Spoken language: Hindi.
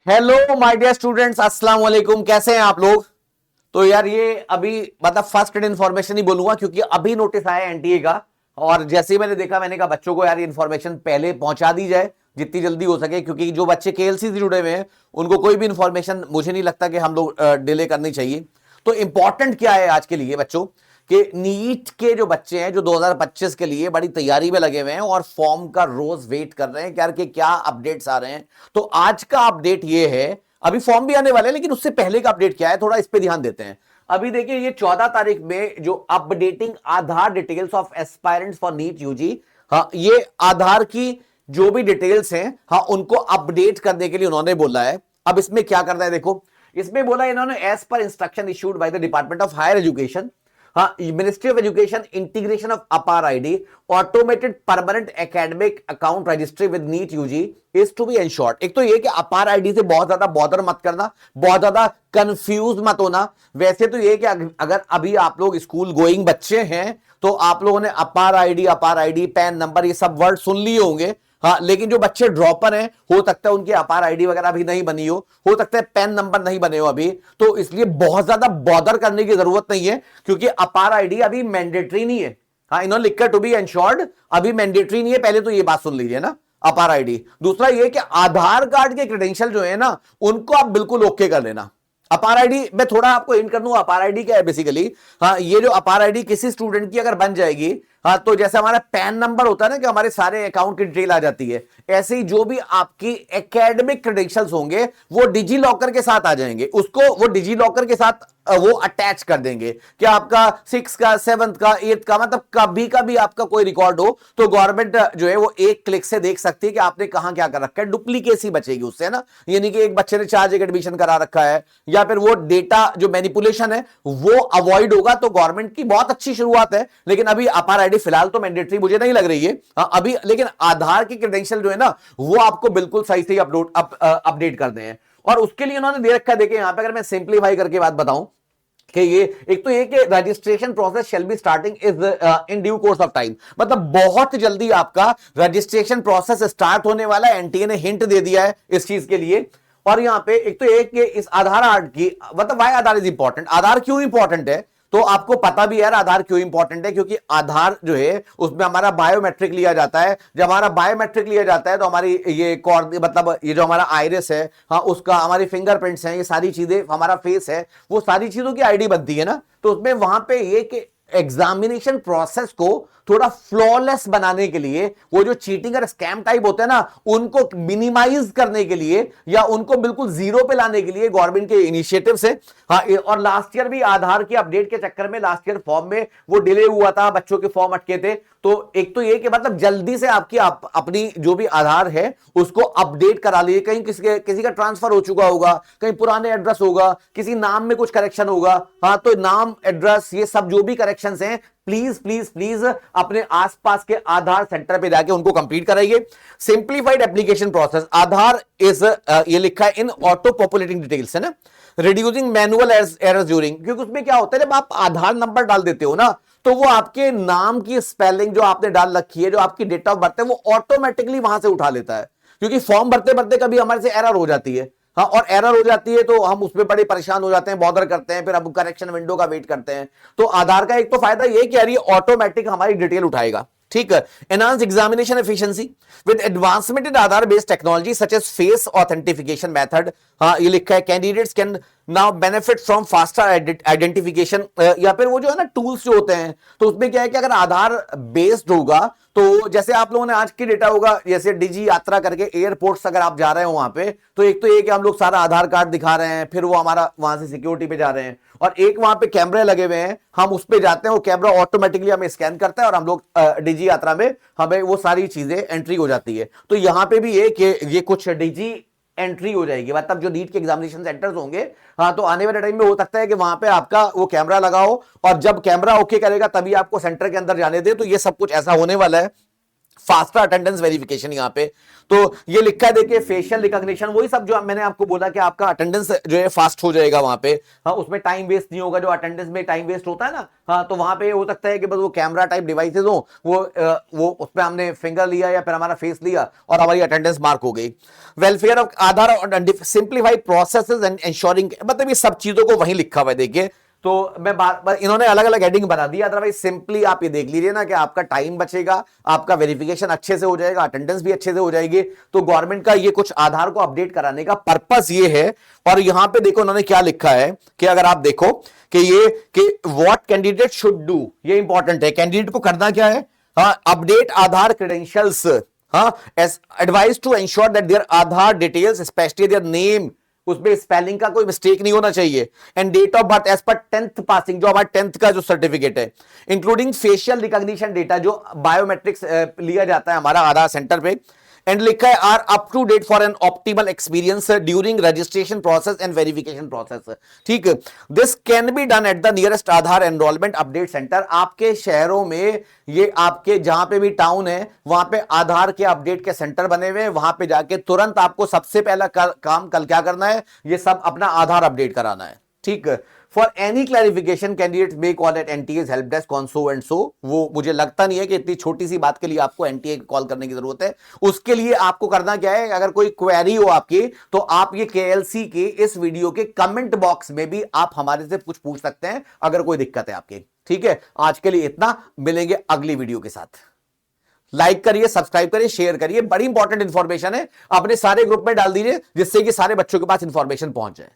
हेलो माय डियर स्टूडेंट्स, अस्सलाम वालेकुम। कैसे हैं आप लोग? तो यार ये अभी मतलब फर्स्ट एड इन्फॉर्मेशन ही बोलूंगा क्योंकि अभी नोटिस आया एनटीए का। और जैसे ही मैंने देखा मैंने कहा बच्चों को यार ये इन्फॉर्मेशन पहले पहुंचा दी जाए जितनी जल्दी हो सके, क्योंकि जो बच्चे केएलसी से जुड़े हुए हैं उनको कोई भी इन्फॉर्मेशन मुझे नहीं लगता कि हम लोग डिले करनी चाहिए। तो इंपॉर्टेंट क्या है आज के लिए बच्चों कि नीट के जो बच्चे हैं जो 2025 के लिए बड़ी तैयारी में लगे हुए हैं और फॉर्म का रोज वेट कर रहे हैं यार कि क्या अपडेट्स आ रहे हैं। तो आज का अपडेट ये है, अभी फॉर्म भी आने वाले हैं लेकिन उससे पहले का अपडेट क्या है थोड़ा इस पे ध्यान देते हैं। अभी देखिए ये 14 तारीख में जो updating Aadhaar details of aspirants for NEET UG, हाँ ये आधार की जो भी डिटेल्स हैं हाँ उनको अपडेट करने के लिए उन्होंने बोला है। अब इसमें क्या करना है देखो, इसमें बोला इन्होंने as per instruction issued by the department of higher education, हाँ ministry of education, integration of APAAR ID, automated permanent academic account registry with NEET UG is to be ensured. एक तो ये कि अपार आईडी से बहुत ज्यादा बॉदर मत करना, बहुत ज्यादा कंफ्यूज मत होना। वैसे तो ये कि अगर अभी आप लोग स्कूल गोइंग बच्चे हैं तो आप लोगों ने अपार आईडी पैन नंबर ये सब वर्ड सुन लिए होंगे। हाँ लेकिन जो बच्चे ड्रॉपर हैं हो सकता है उनकी अपार आईडी वगैरह अभी नहीं बनी हो सकता है पैन नंबर नहीं बने हो अभी, तो इसलिए बहुत ज्यादा बॉदर करने की जरूरत नहीं है क्योंकि अपार आईडी अभी मैंडेटरी नहीं है। हाँ इन्होंने लिखा टू बी एंश्योर्ड, अभी मैंडेटरी नहीं है, पहले तो ये बात सुन लीजिए ना अपार आईडी। दूसरा ये कि आधार कार्ड के क्रेडेंशियल जो है ना उनको आप बिल्कुल ओके कर लेना। अपार आईडी मैं थोड़ा आपको हिंट कर दूं, अपार आईडी क्या है बेसिकली, हाँ ये जो अपार आईडी किसी स्टूडेंट की अगर बन जाएगी, हाँ तो जैसे हमारा पैन नंबर होता है ना कि हमारे सारे अकाउंट की डिटेल आ जाती है, ऐसे ही जो भी आपकी एकेडमिक क्रेडेंशियल्स होंगे वो डिजी लॉकर के साथ आ जाएंगे, उसको वो डिजी लॉकर के साथ वो अटैच कर देंगे कि आपका 6 का 7th का 8th का मतलब कभी कभी आपका कोई रिकॉर्ड हो तो गवर्नमेंट जो है वो एक क्लिक से देख सकती है कि आपने कहां क्या कर रखा है, डुप्लीकेसी बचेगी उससे ना। यानी कि एक बच्चे ने 4 जगह एडमिशन करा रखा है या फिर वो डेटा जो मैनिपुलेशन है वो अवॉइड होगा, तो गवर्नमेंट की बहुत अच्छी शुरुआत है। लेकिन अभी अपार आईडी फिलहाल तो मैंडेटरी मुझे नहीं लग रही है अभी, लेकिन आधार की क्रेडेंशियल जो है ना वो आपको बिल्कुल सही से अपडेट करने हैं। और उसके लिए उन्होंने दे रखा है, देखिए यहां पे अगर मैं सिंप्लीफाई करके बात बताऊं कि ये एक तो ये कि registration process shall be starting is in due course of time, मतलब बहुत जल्दी आपका रजिस्ट्रेशन प्रोसेस स्टार्ट होने वाला है। एनटीए ने हिंट दे दिया है इस चीज के लिए। और यहां पे एक तो एक कि इस आधार आर्ट की मतलब वाई आधार इज इंपॉर्टेंट, आधार क्यों इंपॉर्टेंट है तो आपको पता भी है आधार क्यों इंपॉर्टेंट है, क्योंकि आधार जो है उसमें हमारा बायोमेट्रिक लिया जाता है। जब हमारा बायोमेट्रिक लिया जाता है तो हमारी ये मतलब ये जो हमारा आइरिस है हाँ उसका, हमारी फिंगरप्रिंट्स हैं, ये सारी चीजें, हमारा फेस है, वो सारी चीजों की आईडी बनती है ना। तो उसमें वहां पे ये कि एग्जामिनेशन प्रोसेस को थोड़ा फ्लॉलेस बनाने के लिए, वो जो चीटिंग और स्कैम टाइप होते हैं ना उनको मिनिमाइज करने के लिए या उनको बिल्कुल जीरो पे लाने के लिए गवर्नमेंट के इनिशिएटिव से हाँ। और लास्ट ईयर भी आधार की अपडेट के चक्कर में लास्ट ईयर फॉर्म में वो डिले हुआ था, बच्चों के फॉर्म अटके थे। तो एक तो ये कि मतलब जल्दी से आपकी अपनी जो भी आधार है उसको अपडेट करा लीजिए। कहीं किसी का ट्रांसफर हो चुका होगा, कहीं पुराने एड्रेस होगा, किसी नाम में कुछ करेक्शन होगा, हाँ तो नाम एड्रेस ये सब जो भी करेक्शन हैं प्लीज प्लीज प्लीज अपने आसपास के आधार सेंटर पे जाके उनको कंप्लीट कराइए। Simplified application process Aadhaar is ये लिखा है इन ऑटो पॉपुलेटिंग डिटेल्स है ना, रिड्यूसिंग मैनुअल एरर्स ड्यूरिंग, क्योंकि उसमें क्या होता है जब आप आधार नंबर डाल देते हो ना तो वो आपके नाम की स्पेलिंग जो आपने डाल रखी है, जो आपकी डेट ऑफ बर्थ है, वो ऑटोमेटिकली वहां से उठा लेता है। क्योंकि फॉर्म भरते भरते कभी हमारे से एरर हो जाती है हाँ, और एरर हो जाती है तो हम उसमें बड़े परेशान हो जाते हैं, बॉदर करते हैं, फिर अब करेक्शन विंडो का वेट करते हैं। तो आधार का एक तो फायदा ये कि यार ये ऑटोमेटिक हमारी डिटेल उठाएगा, ठीक है। Enhance examination efficiency with advancement in Aadhaar based technology such as face authentication method, हाँ ये लिखा है candidates can now benefit from faster identification, या फिर वो जो है ना टूल्स जो होते हैं तो उसमें क्या है कि अगर आधार बेस्ड होगा तो जैसे आप लोगों ने आज की डेटा होगा, जैसे डिजी यात्रा करके एयरपोर्ट्स अगर आप जा रहे हो वहां पे तो एक तो ये कि हम लोग सारा आधार कार्ड दिखा रहे हैं, फिर वो हमारा वहां से सिक्योरिटी पे जा रहे हैं, और एक वहां पे कैमरे लगे हुए हैं, हम उस पे जाते हैं, वो कैमरा ऑटोमेटिकली हमें स्कैन करता है और हम लोग डिजी यात्रा में हमें वो सारी चीजें एंट्री हो जाती है। तो यहां पे भी ये कुछ डिजी एंट्री हो जाएगी, मतलब जो नीट के एग्जामिनेशन सेंटर्स होंगे हाँ तो आने वाले टाइम में हो सकता है कि वहां पे आपका वो कैमरा लगाओ और जब कैमरा ओके करेगा तभी आपको सेंटर के अंदर जाने दे। तो ये सब कुछ ऐसा होने वाला है। फास्टर अटेंडेंस वेरिफिकेशन यहां पे। तो ये लिखा है देखिए फेशियल रिकॉग्निशन, वही सब जो मैंने आपको बोला कि आपका अटेंडेंस जो है फास्ट हो जाएगा वहां पे। हाँ, उसमें टाइम वेस्ट नहीं होगा, जो अटेंडेंस में टाइम वेस्ट होता है ना, हाँ, तो वहां पे हो सकता है कि बस वो कैमरा टाइप डिवाइसेस हो, वो उसमें हमने फिंगर लिया या फिर हमारा फेस लिया और हमारी अटेंडेंस मार्क हो गई। वेलफेयर ऑफ आधार और सिंप्लीफाइड प्रोसेसेस एंड इंश्योरिंग, मतलब ये सब चीजों को वहीं लिखा हुआ है देखिए। तो मैं इन्होंने अलग अलग हेडिंग बना दी, अदरवाइज सिंपली आप ये देख लीजिए ना कि आपका टाइम बचेगा, आपका वेरिफिकेशन अच्छे से हो जाएगा, अटेंडेंस भी अच्छे से हो जाएगी। तो गवर्नमेंट का ये कुछ आधार को अपडेट कराने का पर्पस ये है। और यहां पे देखो उन्होंने क्या लिखा है कि अगर आप देखो कि व्हाट कैंडिडेट शुड डू, ये इंपॉर्टेंट है, कैंडिडेट को करना क्या है, हाँ, अपडेट आधार क्रेडेंशियल्स, हाँ, as advise to ensure that their Aadhaar details specially their name, उसमें स्पेलिंग का कोई मिस्टेक नहीं होना चाहिए, and date of birth as per 10th passing, जो हमारे 10th का जो सर्टिफिकेट है, इंक्लूडिंग फेशियल रिकॉग्निशन डेटा, जो बायोमेट्रिक्स लिया जाता है हमारा आधार सेंटर पे, एंड लिखा है are up to date for an optimal experience during registration process and verification process. ठीक, this can be done at the nearest Aadhaar enrolment update centre. आपके शहरों में, ये आपके जहां पे भी टाउन है, वहां पे आधार के अपडेट के सेंटर बने हुए हैं, वहां पे जाके तुरंत आपको सबसे पहला काम कल क्या करना है, ये सब अपना आधार अपडेट कराना है। ठीक, for any clarification candidate may call at NTS help desk on so and so. वो मुझे लगता नहीं है कि इतनी छोटी सी बात के लिए आपको एनटीए कॉल करने की जरूरत है। उसके लिए आपको करना क्या है, अगर कोई क्वेरी हो आपकी, तो आप ये केएलसी के इस वीडियो के कमेंट बॉक्स में भी आप हमारे से कुछ पूछ सकते हैं अगर कोई दिक्कत है आपकी। ठीक है, आज के लिए इतना, मिलेंगे अगली वीडियो के साथ। लाइक करिए, सब्सक्राइब करिए, शेयर करिए, बड़ी इंपॉर्टेंट इंफॉर्मेशन है, अपने सारे ग्रुप में डाल दीजिए जिससे कि सारे बच्चों के पास इंफॉर्मेशन पहुंच जाए।